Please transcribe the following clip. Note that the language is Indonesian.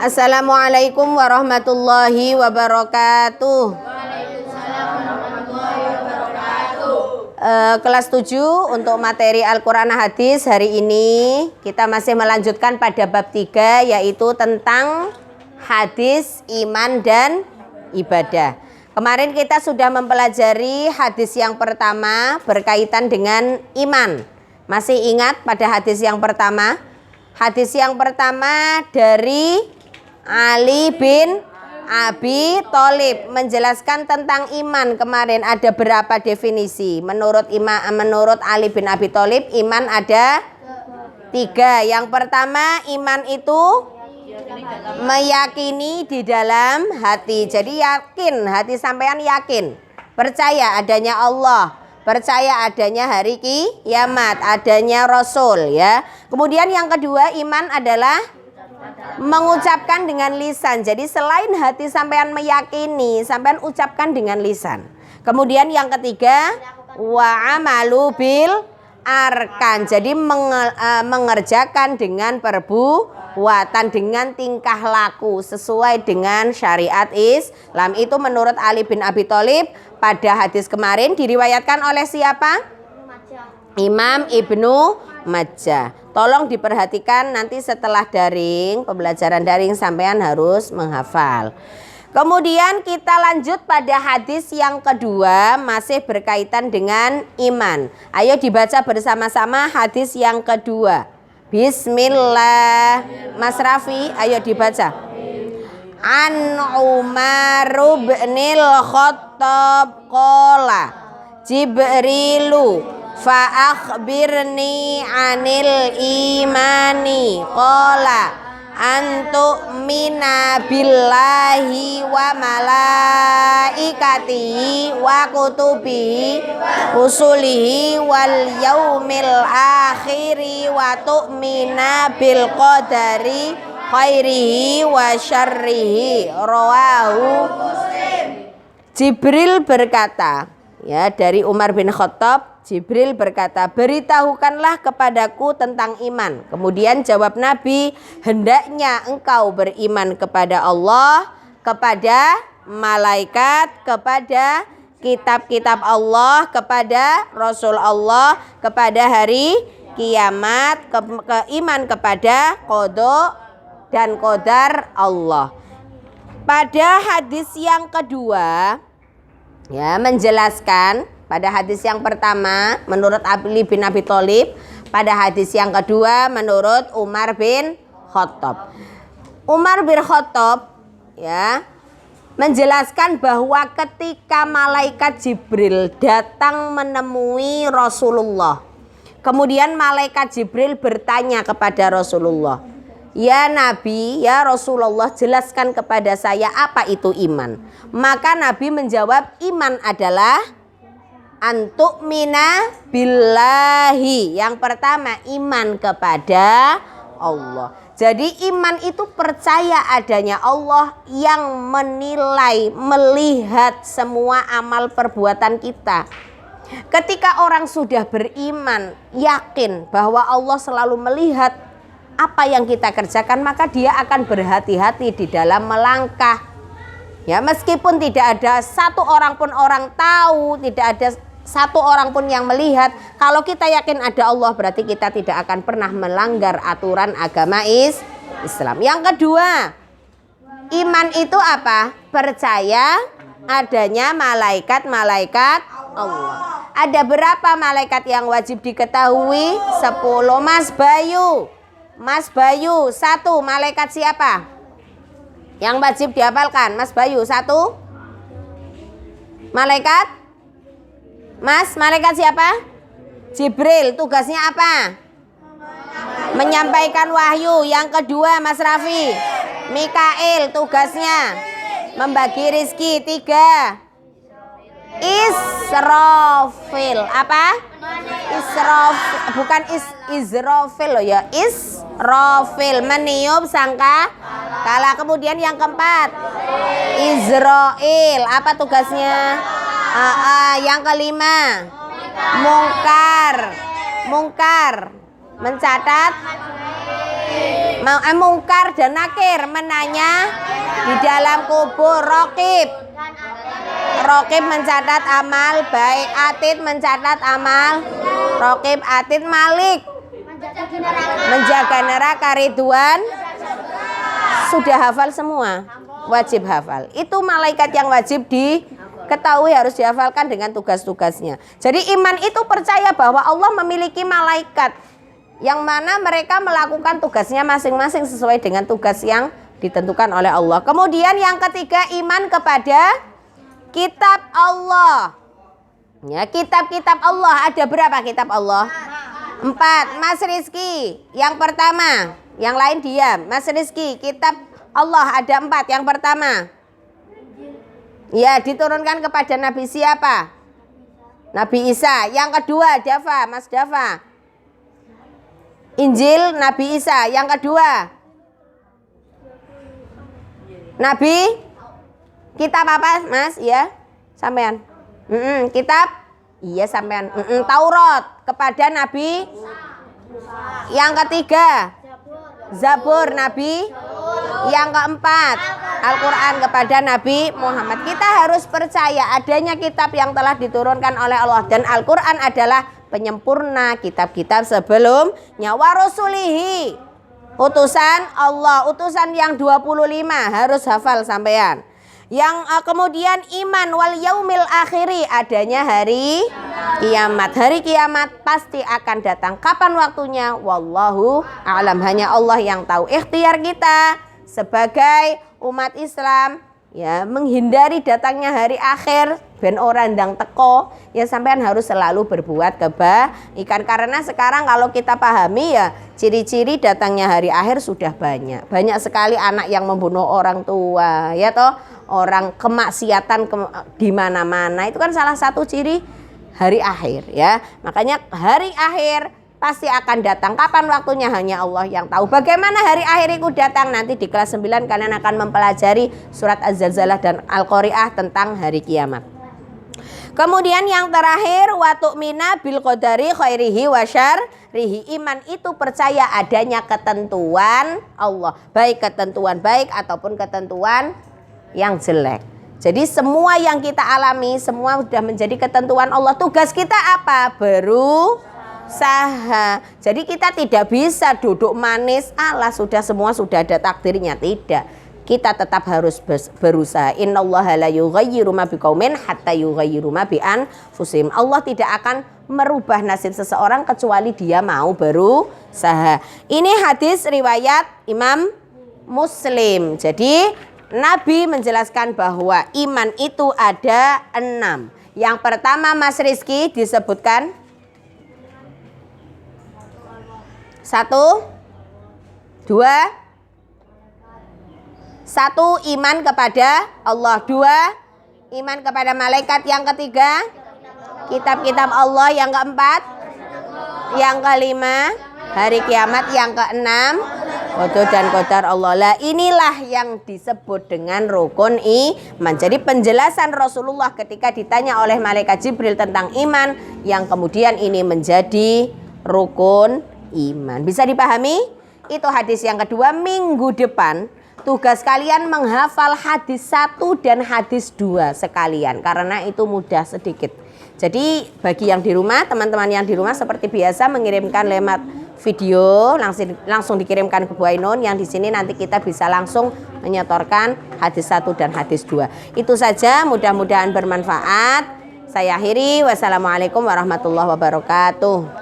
Assalamualaikum warahmatullahi wabarakatuh. Kelas 7 untuk materi Al-Quran Hadis hari ini kita masih melanjutkan pada bab 3, yaitu tentang hadis, iman, dan ibadah. Kemarin kita sudah mempelajari hadis yang pertama berkaitan dengan iman. Masih ingat pada hadis yang pertama? Hadis yang pertama dari Ali bin Abi Thalib menjelaskan tentang iman. Kemarin ada berapa definisi? Menurut Ali bin Abi Thalib, iman ada 3. Yang pertama, iman itu meyakini di dalam hati. Jadi yakin, hati sampean yakin, percaya adanya Allah, percaya adanya hari kiamat, adanya Rasul, ya. Kemudian yang kedua, iman adalah mengucapkan dengan lisan. Jadi selain hati sampean meyakini, sampean ucapkan dengan lisan. Kemudian yang ketiga, wa amalu bil arkan. Jadi mengerjakan dengan perbuatan, dengan tingkah laku sesuai dengan syariat Islam. Itu menurut Ali bin Abi Thalib. Pada hadis kemarin diriwayatkan oleh siapa? Imam Ibnu Majah. Tolong diperhatikan, nanti setelah daring, pembelajaran daring, sampean harus menghafal. Kemudian kita lanjut pada hadis yang kedua, masih berkaitan dengan iman. Ayo dibaca bersama-sama hadis yang kedua. Bismillah. Mas Rafi, ayo dibaca. An Umar bin Khattab qala Jibrilu fa akhbirni anil imani qala antu mina billahi wa malaikatihi wa kutubihi rusulihi wal yaumil akhiri wa tu'mina bil qadari khairihi wa syarrihi. Rawahu Muslim. Jibril berkata, ya, dari Umar bin Khattab, Jibril berkata, beritahukanlah kepadaku tentang iman. Kemudian jawab Nabi, hendaknya engkau beriman kepada Allah, kepada malaikat, kepada kitab-kitab Allah, kepada Rasul Allah, kepada hari kiamat, iman kepada qada dan qadar Allah. Pada hadis yang kedua, ya, menjelaskan pada hadis yang pertama menurut Ali bin Abi Thalib, pada hadis yang kedua menurut Umar bin Khattab. Umar bin Khattab, ya, menjelaskan bahwa ketika malaikat Jibril datang menemui Rasulullah, kemudian malaikat Jibril bertanya kepada Rasulullah, ya Nabi, ya Rasulullah, jelaskan kepada saya apa itu iman. Maka Nabi menjawab, iman adalah antu'mina billahi. Yang pertama, iman kepada Allah. Jadi iman itu percaya adanya Allah yang menilai, melihat semua amal perbuatan kita. Ketika orang sudah beriman, yakin bahwa Allah selalu melihat apa yang kita kerjakan, maka dia akan berhati-hati di dalam melangkah. Ya, meskipun tidak ada satu orang pun orang tahu, tidak ada satu orang pun yang melihat, kalau kita yakin ada Allah, berarti kita tidak akan pernah melanggar aturan agama Islam. Yang kedua, iman itu apa? Percaya adanya malaikat-malaikat Allah. Ada berapa malaikat yang wajib diketahui? 10. Mas Bayu, 1 malaikat siapa? Yang wajib dihafalkan, Mas Bayu, 1 malaikat? Malaikat siapa? Jibril, tugasnya apa? Menyampaikan wahyu. Yang kedua, Mas Rafi, Mikail, tugasnya membagi rizki. 3, Israfil, apa? Bukan Israfil loh ya, Israfil, meniup sangka kala. Kemudian yang keempat, Israel, apa tugasnya? Yang kelima, Mungkar, mencatat Mungkar dan nakir menanya di dalam kubur. Rokib mencatat amal baik, atid mencatat amal. Rokib, atid, malik menjaga neraka, Ridwan sudah hafal semua, wajib hafal. Itu malaikat yang wajib diketahui, harus dihafalkan dengan tugas-tugasnya. Jadi iman itu percaya bahwa Allah memiliki malaikat yang mana mereka melakukan tugasnya masing-masing sesuai dengan tugas yang ditentukan oleh Allah. Kemudian yang ketiga, iman kepada kitab Allah. Ya, kitab-kitab Allah ada berapa kitab Allah? 4. Mas Rizky, yang pertama, yang lain diam. Mas Rizky, kitab Allah ada 4. Yang pertama, ya, diturunkan kepada Nabi siapa? Nabi Isa. Yang kedua, Dava, Mas Dava, Injil Nabi Isa. Yang kedua, Nabi, kitab apa, Mas? Ya, sampean. Kitab, iya sampean. Taurat kepada Nabi. Yang ketiga, Zabur Nabi. Yang keempat, Al-Quran kepada Nabi Muhammad. Kita harus percaya adanya kitab yang telah diturunkan oleh Allah, dan Al-Quran adalah penyempurna kitab-kitab sebelumnya. Wa rasulihi, utusan Allah, utusan yang 25, harus hafal sampean. Yang kemudian iman wal yaumil akhiri, adanya hari kiamat. Hari kiamat pasti akan datang. Kapan waktunya? Wallahu a'lam, hanya Allah yang tahu. Ikhtiar kita sebagai umat Islam, ya, menghindari datangnya hari akhir ben ora ndang teko, ya sampean harus selalu berbuat kebaikan. Karena sekarang kalau kita pahami, ya, ciri-ciri datangnya hari akhir sudah banyak. Banyak sekali anak yang membunuh orang tua, ya toh, orang kemaksiatan di mana-mana. Itu kan salah satu ciri hari akhir, ya. Makanya hari akhir pasti akan datang. Kapan waktunya hanya Allah yang tahu. Bagaimana hari akhir itu datang? Nanti di kelas 9 kalian akan mempelajari surat Az-Zalzalah dan Al-Qari'ah tentang hari kiamat. Kemudian yang terakhir, wa tu'mina bil qadari khairihi wa syarrihi. Iman itu percaya adanya ketentuan Allah, baik ketentuan baik ataupun ketentuan yang jelek. Jadi semua yang kita alami semua sudah menjadi ketentuan Allah. Tugas kita apa? Berusaha. Jadi kita tidak bisa duduk manis, Allah sudah semua sudah ada takdirnya. Tidak. Kita tetap harus berusaha. Innallaha la yughayyiru ma biqaumin hatta yughayyiru ma bi anfusihim. Allah tidak akan merubah nasib seseorang kecuali dia mau berusaha. Ini hadis riwayat Imam Muslim. Jadi Nabi menjelaskan bahwa iman itu ada 6. Yang pertama, Mas Rizky disebutkan 1, 2, 1 iman kepada Allah, 2 iman kepada malaikat, yang ketiga kitab-kitab Allah, yang keempat, yang kelima hari kiamat, yang keenam qada dan qadar Allah. Lah inilah yang disebut dengan rukun iman. Jadi penjelasan Rasulullah ketika ditanya oleh malaikat Jibril tentang iman, yang kemudian ini menjadi rukun iman. Bisa dipahami? Itu hadis yang kedua. Minggu depan tugas kalian menghafal hadis 1 dan hadis 2 sekalian, karena itu mudah sedikit. Jadi bagi yang di rumah, teman-teman yang di rumah seperti biasa mengirimkan lewat video, langsung dikirimkan ke Bu Ainun, yang di sini nanti kita bisa langsung menyetorkan hadis 1 dan hadis 2. Itu saja, mudah-mudahan bermanfaat. Saya akhiri, wassalamualaikum warahmatullahi wabarakatuh.